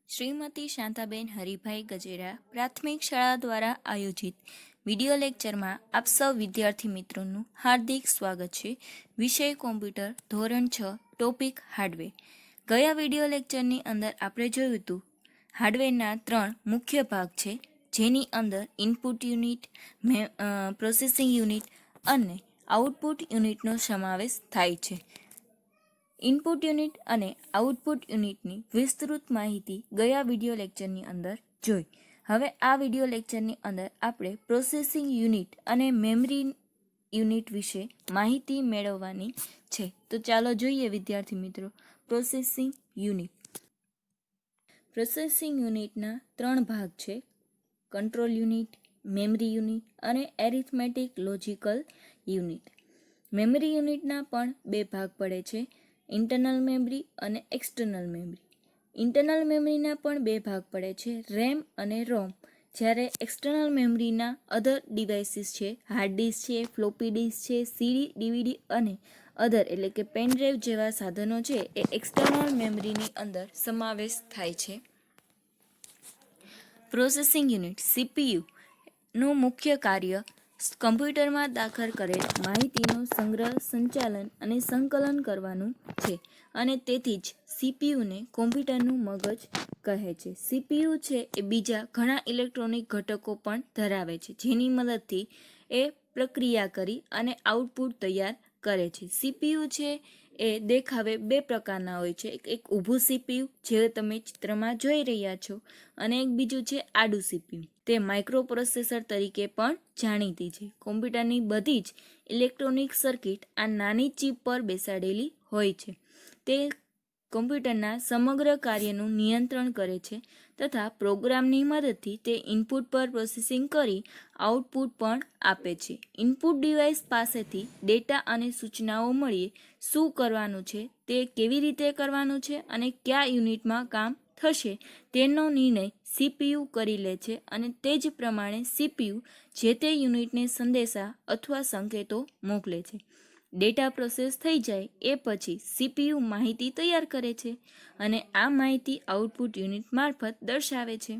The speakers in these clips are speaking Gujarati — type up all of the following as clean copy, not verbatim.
શ્રીમતી શાંતાબેન હરિભાઈ ગજેરા પ્રાથમિક શાળા દ્વારા આયોજિત વિડિયો લેક્ચરમાં આપ સૌ વિદ્યાર્થી મિત્રોનું હાર્દિક સ્વાગત છે. વિષય કોમ્પ્યુટર, ધોરણ 6, ટોપિક હાર્ડવેર. ગયા વિડિયો લેક્ચરની અંદર આપણે જોયું હતું હાર્ડવેરના 3 મુખ્ય ભાગ છે, જેની અંદર ઇનપુટ યુનિટ, પ્રોસેસિંગ યુનિટ અને આઉટપુટ યુનિટનો સમાવેશ થાય છે. ઇનપુટ યુનિટ અને આઉટપુટ યુનિટની વિસ્તૃત માહિતી ગયા વિડિયો લેક્ચરની અંદર જોઈ. હવે આ વિડિયો લેક્ચરની અંદર આપણે પ્રોસેસિંગ યુનિટ અને મેમરી યુનિટ વિશે માહિતી મેળવવાની છે. તો ચાલો જોઈએ વિદ્યાર્થી મિત્રો પ્રોસેસિંગ યુનિટ. પ્રોસેસિંગ યુનિટના 3 ભાગ છે: કંટ્રોલ યુનિટ, મેમરી યુનિટ અને એરિથમેટિક લોજિકલ યુનિટ. મેમરી યુનિટના પણ 2 ભાગ પડે છે: ઇન્ટરનલ મેમરી અને એક્સટર્નલ મેમરી. ઇન્ટરનલ મેમરીના પણ 2 ભાગ પડે છે: રેમ અને રોમ. જ્યારે એક્સટર્નલ મેમરીના અધર ડિવાઇસીસ છે, હાર્ડ ડિસ્ક છે, ફ્લોપી ડિસ્ક છે, સીડી, ડીવીડી અને અધર એટલે કે પેન ડ્રાઈવ જેવા સાધનો છે એ એક્સટર્નલ મેમરીની અંદર સમાવેશ થાય છે. પ્રોસેસિંગ યુનિટ સીપીયુ નું મુખ્ય કાર્ય કમ્પ્યુટરમાં દાખલ કરેલ માહિતીનો સંગ્રહ, સંચાલન અને સંકલન કરવાનું છે અને તેથી જ સીપીયુને કોમ્પ્યુટરનું મગજ કહે છે. સીપીયુ છે એ બીજા ઘણા ઇલેક્ટ્રોનિક ઘટકો પણ ધરાવે છે, જેની મદદથી એ પ્રક્રિયા કરી અને આઉટપુટ તૈયાર કરે છે. સીપીયુ છે એ દેખાવે 2 પ્રકારના હોય છે: એક ઊભું સીપીયુ જે તમે ચિત્રમાં જોઈ રહ્યા છો અને એક બીજું છે આડું સીપીયુ. તે માઇક્રો પ્રોસેસર તરીકે પણ જાણીતી છે. કોમ્પ્યુટરની બધી જ ઇલેક્ટ્રોનિક સર્કિટ આ નાની ચિપ પર બેસાડેલી હોય છે. તે કોમ્પ્યુટરના સમગ્ર કાર્યનું નિયંત્રણ કરે છે તથા પ્રોગ્રામની મદદથી તે ઇનપુટ પર પ્રોસેસિંગ કરી આઉટપુટ પણ આપે છે. ઇનપુટ ડિવાઇસ પાસેથી ડેટા અને સૂચનાઓ મળીએ શું કરવાનું છે, તે કેવી રીતે કરવાનું છે અને કયા યુનિટમાં કામ થશે તેનો નિર્ણય સીપીયુ કરી લે છે અને તે જ પ્રમાણે સીપીયુ જે તે યુનિટને સંદેશા અથવા સંકેતો મોકલે છે. ડેટા પ્રોસેસ થઈ જાય એ પછી સીપીયુ માહિતી તૈયાર કરે છે અને આ માહિતી આઉટપુટ યુનિટ મારફત દર્શાવે છે.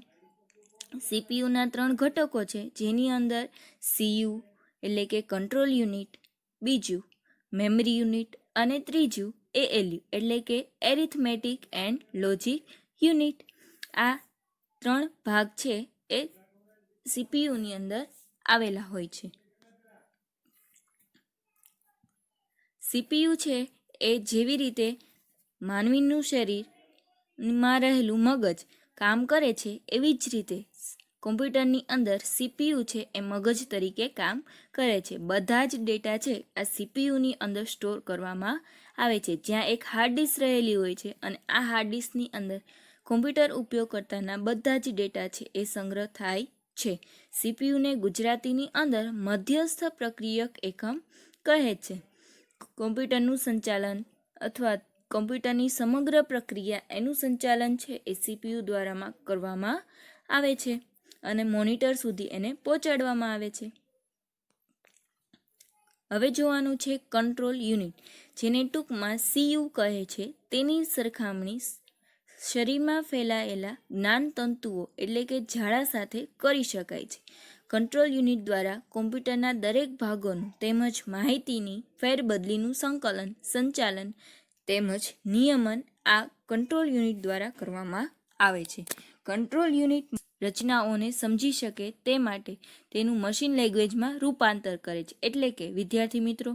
સીપીયુના 3 ઘટકો છે, જેની અંદર સીયુ એટલે કે કંટ્રોલ યુનિટ, બીજું મેમરી યુનિટ અને ત્રીજું એએલયુ એટલે કે એરિથમેટિક એન્ડ લોજિક યુનિટ. આ 3 ભાગ છે એ સીપીયુની અંદર આવેલા હોય છે. સીપીયુ છે એ જેવી રીતે માનવીનું શરીરમાં રહેલું મગજ કામ કરે છે એવી જ રીતે કોમ્પ્યુટરની અંદર સીપીયુ છે એ મગજ તરીકે કામ કરે છે. બધા જ ડેટા છે આ સીપીયુની અંદર સ્ટોર કરવામાં આવે છે, જ્યાં એક હાર્ડ ડિસ્ક રહેલી હોય છે અને આ હાર્ડ ડિસ્કની અંદર કોમ્પ્યુટર ઉપયોગકર્તાના બધા જ ડેટા છે એ સંગ્રહ થાય છે. સીપીયુને ગુજરાતીની અંદર મધ્યસ્થ પ્રક્રિયક એકમ કહે છે. કોમ્પ્યુટરનું સંચાલન અથવા કોમ્પ્યુટરની સમગ્ર પ્રક્રિયા એનું સંચાલન છે એ સીપીયુ દ્વારા કરવામાં આવે છે અને મોનિટર સુધી એને પહોંચાડવામાં આવે છે. હવે જોવાનું છે કંટ્રોલ યુનિટ, જેને ટૂંકમાં સીયુ કહે છે. તેની સરખામણી શરીરમાં ફેલાયેલા જ્ઞાનતંતુઓ એટલે કે ઝાડા સાથે કરી શકાય છે. કંટ્રોલ યુનિટ દ્વારા કોમ્પ્યુટરના દરેક ભાગોનું તેમજ માહિતીની ફેરબદલીનું સંકલન, સંચાલન તેમજ નિયમન આ કંટ્રોલ યુનિટ દ્વારા કરવામાં આવે છે. કંટ્રોલ યુનિટ રચનાઓને સમજી શકે તે માટે તેનું મશીન લેંગ્વેજમાં રૂપાંતર કરે છે. એટલે કે વિદ્યાર્થી મિત્રો,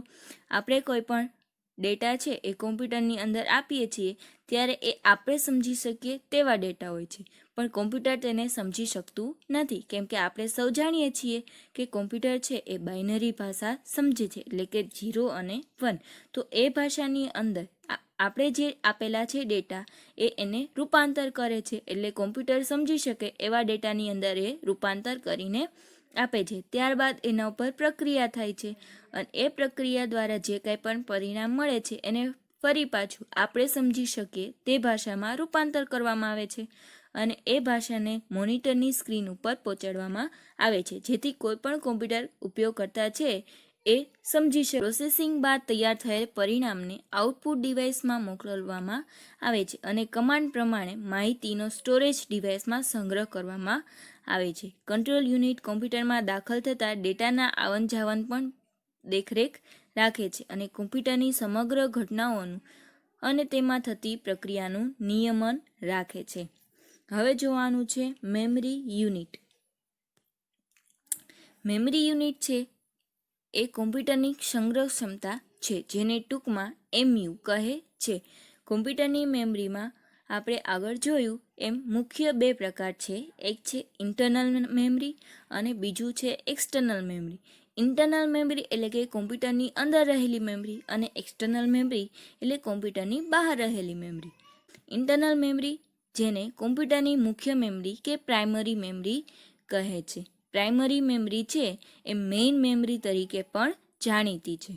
આપણે કોઈ પણ ડેટા છે એ કોમ્પ્યુટરની અંદર આપીએ છીએ ત્યારે એ આપણે સમજી શકીએ તેવા ડેટા હોય છે, પણ કોમ્પ્યુટર તેને સમજી શકતું નથી, કેમ કે આપણે સૌ જાણીએ છીએ કે કોમ્પ્યુટર છે એ બાઇનરી ભાષા સમજે છે, એટલે કે 0 અને 1. તો એ ભાષાની અંદર આપણે જે આપેલા છે ડેટા એને રૂપાંતર કરે છે, એટલે કોમ્પ્યુટર સમજી શકે એવા ડેટાની અંદર એ રૂપાંતર કરીને આપે છે. ત્યારબાદ એના ઉપર પ્રક્રિયા થાય છે અને એ પ્રક્રિયા દ્વારા જે કંઈ પણ પરિણામ મળે છે એને ફરી પાછું આપણે સમજી શકીએ તે ભાષામાં રૂપાંતર કરવામાં આવે છે અને એ ભાષાને મોનિટરની સ્ક્રીન ઉપર પહોંચાડવામાં આવે છે, જેથી કોઈ પણ કોમ્પ્યુટર ઉપયોગ કરતા છે એ સમજી શકે. પ્રોસેસિંગ બાદ તૈયાર થયેલ પરિણામને આઉટપુટ ડિવાઇસમાં મોકલવામાં આવે છે અને કમાન્ડ પ્રમાણે માહિતીનો સ્ટોરેજ ડિવાઇસમાં સંગ્રહ કરવામાં આવે છે. કંટ્રોલ યુનિટ કોમ્પ્યુટરમાં દાખલ થતા ડેટાના આવન જાવન પણ દેખરેખ રાખે છે અને કોમ્પ્યુટરની સમગ્ર ઘટનાઓનું અને તેમાં થતી પ્રક્રિયાનું નિયમન રાખે છે. હવે જોવાનું છે મેમરી યુનિટ. મેમરી યુનિટ છે એ કોમ્પ્યુટરની સંગ્રહ ક્ષમતા છે, જેને ટૂંકમાં એમયુ કહે છે. કોમ્પ્યુટરની મેમરીમાં આપણે આગળ જોયું એમ મુખ્ય બે પ્રકાર છે. એક છે ઇન્ટરનલ મેમરી અને બીજું છે એક્સટર્નલ મેમરી. ઇન્ટરનલ મેમરી એટલે કે કોમ્પ્યુટરની અંદર રહેલી મેમરી અને એક્સટર્નલ મેમરી એટલે કોમ્પ્યુટરની બહાર રહેલી મેમરી. ઇન્ટરનલ મેમરી જેને કોમ્પ્યુટરની મુખ્ય મેમરી કે પ્રાઇમરી મેમરી કહે છે. પ્રાઇમરી મેમરી છે એ મેઇન મેમરી તરીકે પણ જાણીતી છે.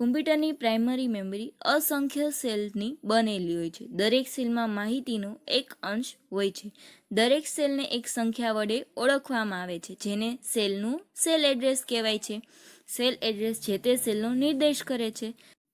કોમ્પ્યુટરની પ્રાઇમરી મેમરી અસંખ્ય સેલની બનેલી હોય છે. દરેક સેલમાં માહિતીનો એક અંશ હોય છે. દરેક સેલને એક સંખ્યા વડે ઓળખવામાં આવે છે, જેને સેલનું સેલ એડ્રેસ કહેવાય છે. સેલ એડ્રેસ જે તે સેલનો નિર્દેશ કરે છે.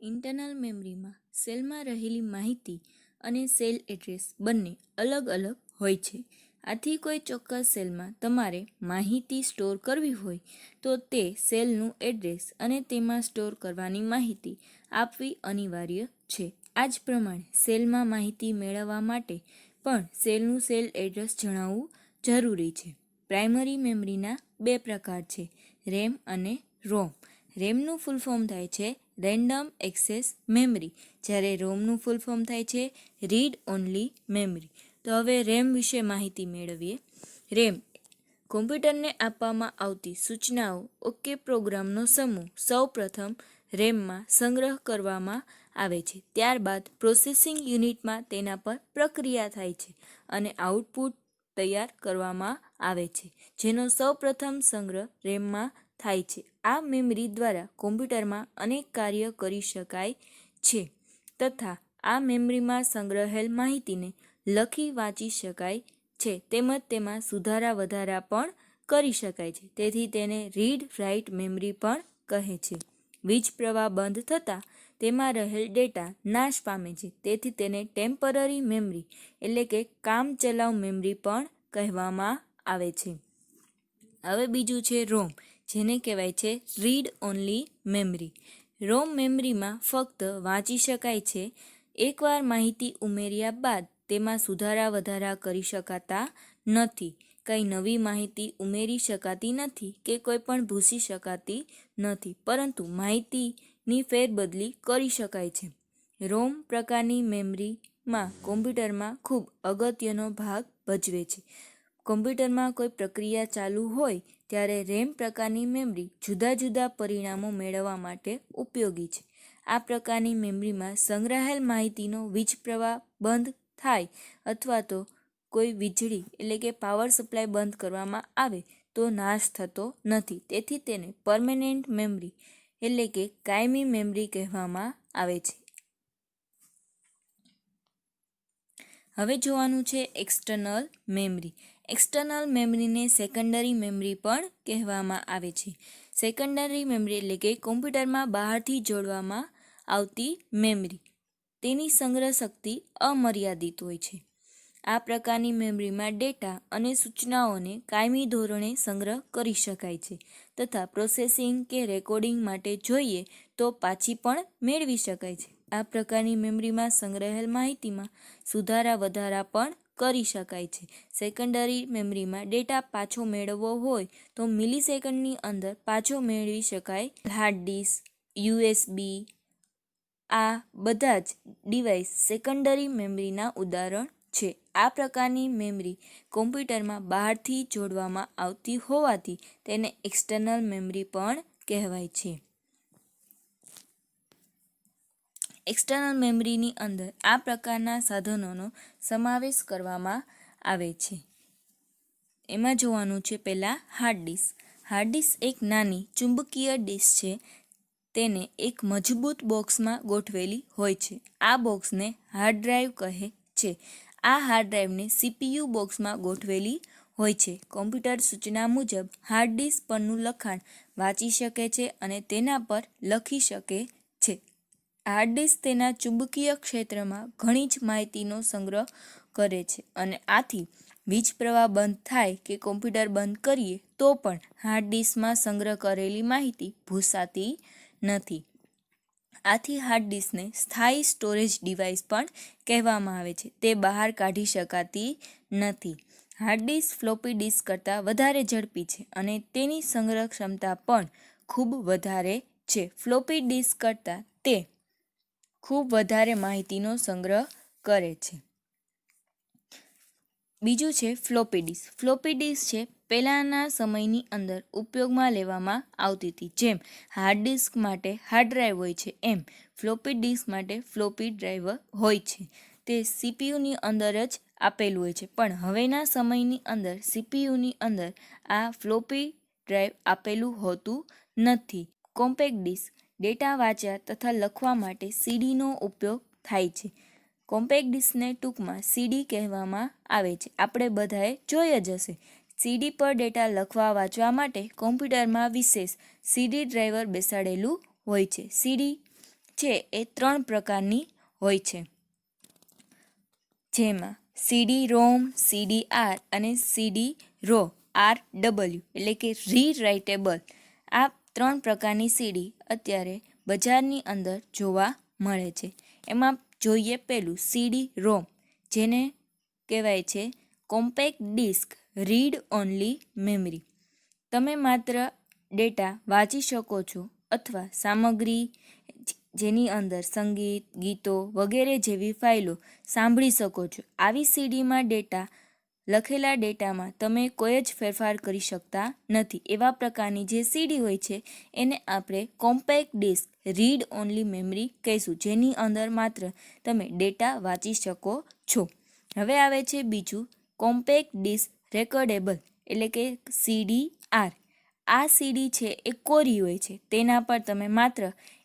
ઇન્ટરનલ મેમરીમાં સેલમાં રહેલી માહિતી અને સેલ એડ્રેસ બંને અલગ અલગ હોય છે. આથી કોઈ ચોક્કસ સેલમાં તમારે માહિતી સ્ટોર કરવી હોય તો તે સેલનું એડ્રેસ અને તેમાં સ્ટોર કરવાની માહિતી આપવી અનિવાર્ય છે. આ જ પ્રમાણે સેલમાં માહિતી મેળવવા માટે પણ સેલનું સેલ એડ્રેસ જણાવવું જરૂરી છે. પ્રાઇમરી મેમરીના બે પ્રકાર છે, રેમ અને રોમ. રેમનું ફૂલ ફોર્મ થાય છે રેન્ડમ એક્સેસ મેમરી, જ્યારે રોમનું ફૂલ ફોર્મ થાય છે રીડ ઓન્લી મેમરી. તો હવે રેમ વિશે માહિતી મેળવીએ. રેમ કોમ્પ્યુટરને આપવામાં આવતી સૂચનાઓ ઓકે પ્રોગ્રામનો સમૂહ સૌપ્રથમ રેમમાં સંગ્રહ કરવામાં આવે છે. ત્યારબાદ પ્રોસેસિંગ યુનિટમાં તેના પર પ્રક્રિયા થાય છે અને આઉટપુટ તૈયાર કરવામાં આવે છે, જેનો સૌપ્રથમ સંગ્રહ રેમમાં થાય છે. આ મેમરી દ્વારા કોમ્પ્યુટરમાં અનેક કાર્ય કરી શકાય છે તથા આ મેમરીમાં સંગ્રહેલ માહિતીને લખી વાંચી શકાય છે, તેમજ તેમાં સુધારા વધારા પણ કરી શકાય છે. તેથી તેને રીડ રાઇટ મેમરી પણ કહે છે. વીજ પ્રવાહ બંધ થતાં તેમાં રહેલ ડેટા નાશ પામે છે, તેથી તેને ટેમ્પરરી મેમરી એટલે કે કામચલાઉ મેમરી પણ કહેવામાં આવે છે. હવે બીજું છે રોમ, જેને કહેવાય છે રીડ ઓન્લી મેમરી. રોમ મેમરીમાં ફક્ત વાંચી શકાય છે. એકવાર માહિતી ઉમેર્યા બાદ તેમાં સુધારા વધારા કરી શકાતા નથી. કંઈ નવી માહિતી ઉમેરી શકાતી નથી કે કોઈ પણ ભૂસી શકાતી નથી, પરંતુ માહિતીની ફેરબદલી કરી શકાય છે. રોમ પ્રકારની મેમરીમાં કોમ્પ્યુટરમાં ખૂબ અગત્યનો ભાગ ભજવે છે. કોમ્પ્યુટરમાં કોઈ પ્રક્રિયા ચાલુ હોય ત્યારે રેમ પ્રકારની મેમરી જુદા જુદા પરિણામો મેળવવા માટે ઉપયોગી છે. આ પ્રકારની મેમરીમાં સંગ્રહાયેલ માહિતીનો વીજ પ્રવાહ બંધ થાય અથવા તો કોઈ વીજળી એટલે કે પાવર સપ્લાય બંધ કરવામાં આવે તો નાશ થતો નથી, તેથી તેને પરમેનન્ટ મેમરી એટલે કે કાયમી મેમરી કહેવામાં આવે છે. હવે જોવાનું છે એક્સટર્નલ મેમરી. એક્સટર્નલ મેમરીને સેકન્ડરી મેમરી પણ કહેવામાં આવે છે. સેકન્ડરી મેમરી એટલે કે કોમ્પ્યુટરમાં બહારથી જોડવામાં આવતી મેમરી. તેની સંગ્રહ શક્તિ અમર્યાદિત હોય છે. આ પ્રકારની મેમરીમાં ડેટા અને સૂચનાઓને કાયમી ધોરણે સંગ્રહ કરી શકાય છે તથા પ્રોસેસિંગ કે રેકોર્ડિંગ માટે જોઈએ તો પાછી પણ મેળવી શકાય છે. આ પ્રકારની મેમરીમાં સંગ્રહેલ માહિતીમાં સુધારા વધારા પણ કરી શકાય છે. સેકન્ડરી મેમરીમાં ડેટા પાછો મેળવવો હોય તો મિલિસેકન્ડની અંદર પાછો મેળવી શકાય. હાર્ડ ડિસ્ક, USB આ બધા જ ડિવાઇસ સેકન્ડરી મેમરીના ઉદાહરણ છે. આ પ્રકારની મેમરી કોમ્પ્યુટરમાં બહારથી જોડવામાં આવતી હોવાથી તેને એક્સટર્નલ મેમરી પણ કહેવાય છે. એક્સટર્નલ મેમરીની અંદર આ પ્રકારના સાધનોનો સમાવેશ કરવામાં આવે છે. એમાં જોવાનું છે પહેલાં હાર્ડ ડિસ્ક. હાર્ડ ડિસ્ક એક નાની ચુંબકીય ડિસ્ક છે. તેને એક મજબૂત બોક્સમાં ગોઠવેલી હોય છે. આ બોક્સને હાર્ડ ડ્રાઈવ કહે છે. આ હાર્ડ ડ્રાઈવને CPU બોક્સમાં ગોઠવેલી હોય છે. કોમ્પ્યુટર સૂચના મુજબ હાર્ડ ડિસ્ક પરનું લખાણ વાંચી શકે છે અને તેના પર લખી શકે છે. હાર્ડ ડિસ્ક તેના ચુંબકીય ક્ષેત્રમાં ઘણી જ માહિતીનો સંગ્રહ કરે છે અને આથી વીજ પ્રવાહ બંધ થાય કે કોમ્પ્યુટર બંધ કરીએ તો પણ હાર્ડ ડિસ્કમાં સંગ્રહ કરેલી માહિતી ભૂંસાતી નથી. આથી હાર્ડ ડિસ્કને સ્થાયી સ્ટોરેજ ડિવાઇસ પણ કહેવામાં આવે છે. તે બહાર કાઢી શકાતી નથી. હાર્ડ ડિસ્ક ફ્લોપી ડિસ્ક કરતાં વધારે ઝડપી છે અને તેની સંગ્રહ ક્ષમતા પણ ખૂબ વધારે છે. ફ્લોપી ડિસ્ક કરતાં તે ખૂબ વધારે માહિતીનો સંગ્રહ કરે છે. બીજું છે ફ્લોપી ડિસ્ક. ફ્લોપી ડિસ્ક છે પહેલાંના સમયની અંદર ઉપયોગમાં લેવામાં આવતી હતી. જેમ હાર્ડ ડિસ્ક માટે હાર્ડ ડ્રાઈવ હોય છે એમ ફ્લોપી ડિસ્ક માટે ફ્લોપી ડ્રાઈવ હોય છે. તે સીપીયુની અંદર જ આપેલું હોય છે. પણ હવેના સમયની અંદર સીપીયુની અંદર આ ફ્લોપી ડ્રાઈવ આપેલું હોતું નથી. કોમ્પેક્ટ ડિસ્ક ડેટા વાંચવા તથા લખવા માટે સીડીનો ઉપયોગ થાય છે. કોમ્પેક્ટ ડિસ્કને ટૂંકમાં સીડી કહેવામાં આવે છે. આપણે બધાએ જોઈ જ હશે. સીડી પર ડેટા લખવા વાંચવા માટે કોમ્પ્યુટરમાં વિશેષ સીડી ડ્રાઈવર બેસાડેલું હોય છે. સીડી છે એ 3 પ્રકારની હોય છે, જેમાં સીડી રોમ, સીડી આર અને સીડી રો RW એટલે કે રીરાઇટેબલ. આ 3 પ્રકારની સીડી અત્યારે બજારની અંદર જોવા મળે છે. એમાં જોઈએ પહેલું સીડી રોમ, જેને કહેવાય છે compact disc read only memory. તમે માત્ર ડેટા વાંચી શકો છો અથવા સામગ્રી જેની અંદર સંગીત, ગીતો વગેરે જેવી ફાઇલો સાંભળી શકો છો. આવી સીડીમાં લખેલા ડેટામાં તમે કોઈ જ ફેરફાર કરી શકતા નથી. એવા પ્રકારની જે સીડી હોય છે એને આપણે compact disc read only memory કહીશું, જેની અંદર માત્ર તમે ડેટા વાંચી શકો છો. હવે આવે છે બીજું કોમ્પેક્ટ ડિસ્ક રેકોર્ડેબલ એટલે કે CDR. આ સીડી છે એ કોરી હોય છે. તેના પર તમે માત્ર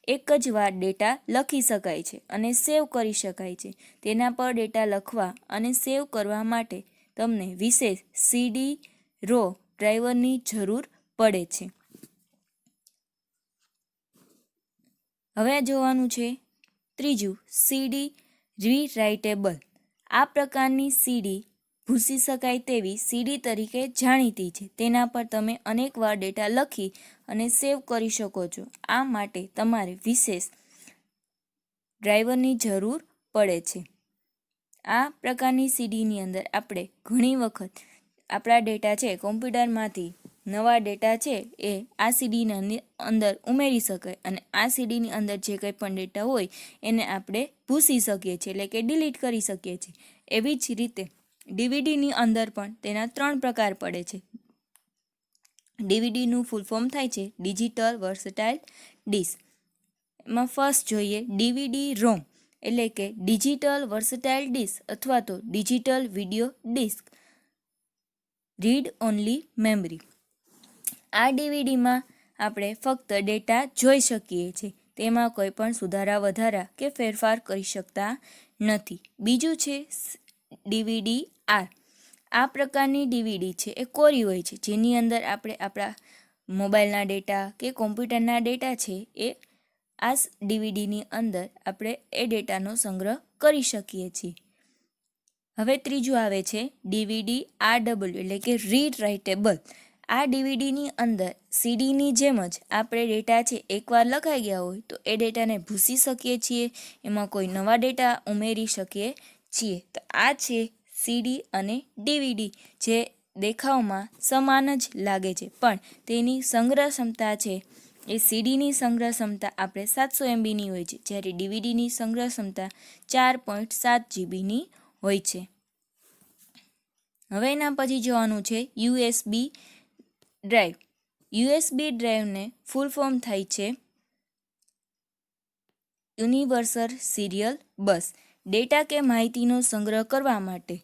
એક જ વાર ડેટા લખી શકાય છે અને સેવ કરી શકાય છે. તેના પર ડેટા લખવા અને સેવ કરવા માટે તમને વિશેષ સીડી રો ડ્રાઈવરની જરૂર પડે છે. હવે જોવાનું છે ત્રીજું સીડી રીરાઇટેબલ. આ પ્રકારની સીડી ભૂંસી શકાય તેવી સીડી તરીકે જાણીતી છે. તેના પર તમે અનેકવાર ડેટા લખી અને સેવ કરી શકો છો. આ માટે તમારે વિશેષ ડ્રાઈવરની જરૂર પડે છે. આ પ્રકારની સીડીની અંદર આપણે ઘણી વખત આપણા ડેટા છે કોમ્પ્યુટરમાંથી નવા ડેટા છે એ આ સીડીની અંદર ઉમેરી શકાય અને આ સીડીની અંદર જે કંઈ પણ ડેટા હોય એને આપણે ભૂંસી શકીએ છીએ એટલે કે ડિલીટ કરી શકીએ છીએ. એવી જ રીતે ડીવીડીની અંદર પણ તેના 3 પ્રકાર પડે છે. ડીવીડીનું ફૂલ ફોર્મ થાય છે ડિજિટલ વર્સેટાઇલ ડિસ્ક. એમાં ફર્સ્ટ જોઈએ ડીવીડી રોમ એટલે કે ડિજિટલ વર્સેટાઇલ ડિસ્ક અથવા તો digital video disc read only memory. આ ડીવીડીમાં આપણે ફક્ત ડેટા જોઈ શકીએ છીએ. તેમાં કોઈ પણ સુધારા વધારા કે ફેરફાર કરી શકતા નથી. બીજું છે ડીવીડી આર. આ પ્રકારની ડીવીડી છે એ કોરી હોય છે, જેની અંદર આપણે આપણા મોબાઈલના ડેટા કે કોમ્પ્યુટરના ડેટા છે એ આ ડીવીડીની અંદર આપણે એ ડેટાનો સંગ્રહ કરી શકીએ છીએ. હવે ત્રીજું આવે છે ડીવીડી RW એટલે કે રીડ રાઇટેબલ. આ ડીવીડીની અંદર સીડીની જેમ જ આપણે ડેટા છે એકવાર લખાઈ ગયા હોય તો એ ડેટાને ભૂંસી શકીએ છીએ, એમાં કોઈ નવા ડેટા ઉમેરી શકીએ છીએ. તો આ છે સીડી અને ડીવીડી, જે દેખાવમાં સમાન જ લાગે છે પણ તેની સંગ્રહ ક્ષમતા છે એ સીડીની સંગ્રહ ક્ષમતા આપણે 700 MBની હોય છે, જ્યારે ડીવીડીની સંગ્રહ ક્ષમતા 4.7 GBની હોય છે. હવે એના પછી જોવાનું છે USB ડ્રાઈવ. USB ડ્રાઈવને ફૂલ ફોર્મ થાય છે યુનિવર્સલ સિરિયલ બસ. ડેટા કે માહિતીનો સંગ્રહ કરવા માટે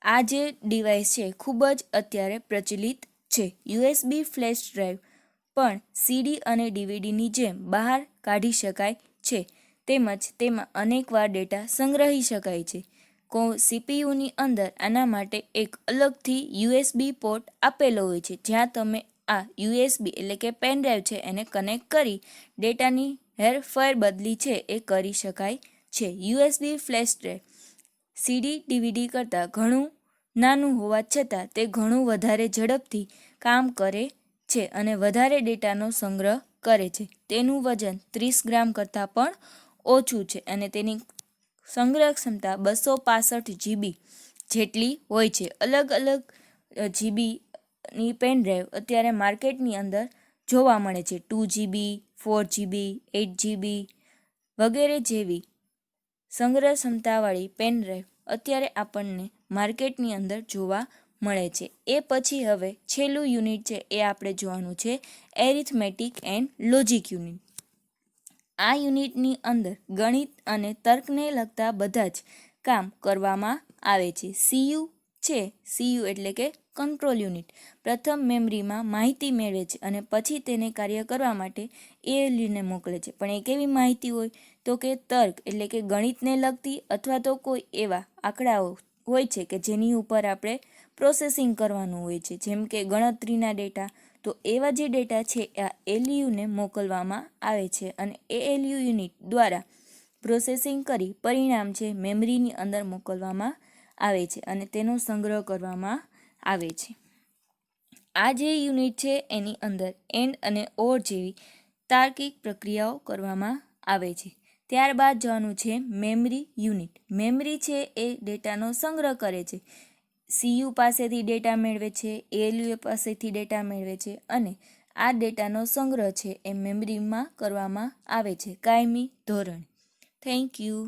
આ જે ડિવાઇસ છે ખૂબ જ અત્યારે પ્રચલિત છે. USB ફ્લેશ ડ્રાઈવ પણ સીડી અને ડીવીડીની જેમ બહાર કાઢી શકાય છે, તેમજ તેમાં અનેકવાર ડેટા સંગ્રહી શકાય છે. સીપીયુની અંદર આના માટે એક અલગથી યુએસબી પોર્ટ આપેલો હોય છે, જ્યાં તમે આ યુએસબી એટલે કે પેન ડ્રાઈવ છે એને કનેક્ટ કરી ડેટાની હેરફેર બદલી છે એ કરી શકાય છે. યુએસબી ફ્લેશ ડ્રાઈવ સીડી ડીવીડી કરતાં ઘણું નાનું હોવા છતાં તે ઘણું વધારે ઝડપથી કામ કરે છે અને વધારે ડેટાનો સંગ્રહ કરે છે. તેનું વજન 30 ગ્રામ કરતાં પણ ઓછું છે અને તેની સંગ્રહ ક્ષમતા 265 GB જેટલી હોય છે. અલગ અલગ જીબીની પેન ડ્રાઈવ અત્યારે માર્કેટની અંદર જોવા મળે છે. 2 GB, 4 GB, 8 GB વગેરે જેવી સંગ્રહ ક્ષમતાવાળી પેન ડ્રાઈવ અત્યારે આપણને માર્કેટની અંદર જોવા મળે છે. એ પછી હવે છેલ્લું યુનિટ છે એ આપણે જોવાનું છે એરિથમેટિક એન્ડ લોજિક યુનિટ. આ યુનિટની અંદર ગણિત અને તર્કને લગતા બધા જ કામ કરવામાં આવે છે. સીયુ એટલે કે કંટ્રોલ યુનિટ પ્રથમ મેમરીમાં માહિતી મેળવે છે અને પછી તેને કાર્ય કરવા માટે એએલયુને મોકલે છે. પણ એ કેવી માહિતી હોય તો કે તર્ક એટલે કે ગણિતને લગતી અથવા તો કોઈ એવા આંકડાઓ હોય છે કે જેની ઉપર આપણે પ્રોસેસિંગ કરવાનું હોય છે, જેમ કે ગણતરીના ડેટા. તો એવા જે ડેટા છે આ એલયુને મોકલવામાં આવે છે અને એએલયુ યુનિટ દ્વારા પ્રોસેસિંગ કરી પરિણામ છે મેમરીની અંદર મોકલવામાં આવે છે અને તેનો સંગ્રહ કરવામાં આવે છે. આ જે યુનિટ છે એની અંદર એન્ડ અને ઓર જેવી તાર્કિક પ્રક્રિયાઓ કરવામાં આવે છે. ત્યારબાદ જોવાનું છે મેમરી યુનિટ. મેમરી છે એ ડેટાનો સંગ્રહ કરે છે. સીયુ પાસેથી ડેટા મેળવે છે, એએલયુ પાસેથી ડેટા મેળવે છે અને આ ડેટાનો સંગ્રહ છે એ મેમરીમાં કરવામાં આવે છે કાયમી ધોરણે. Thank you.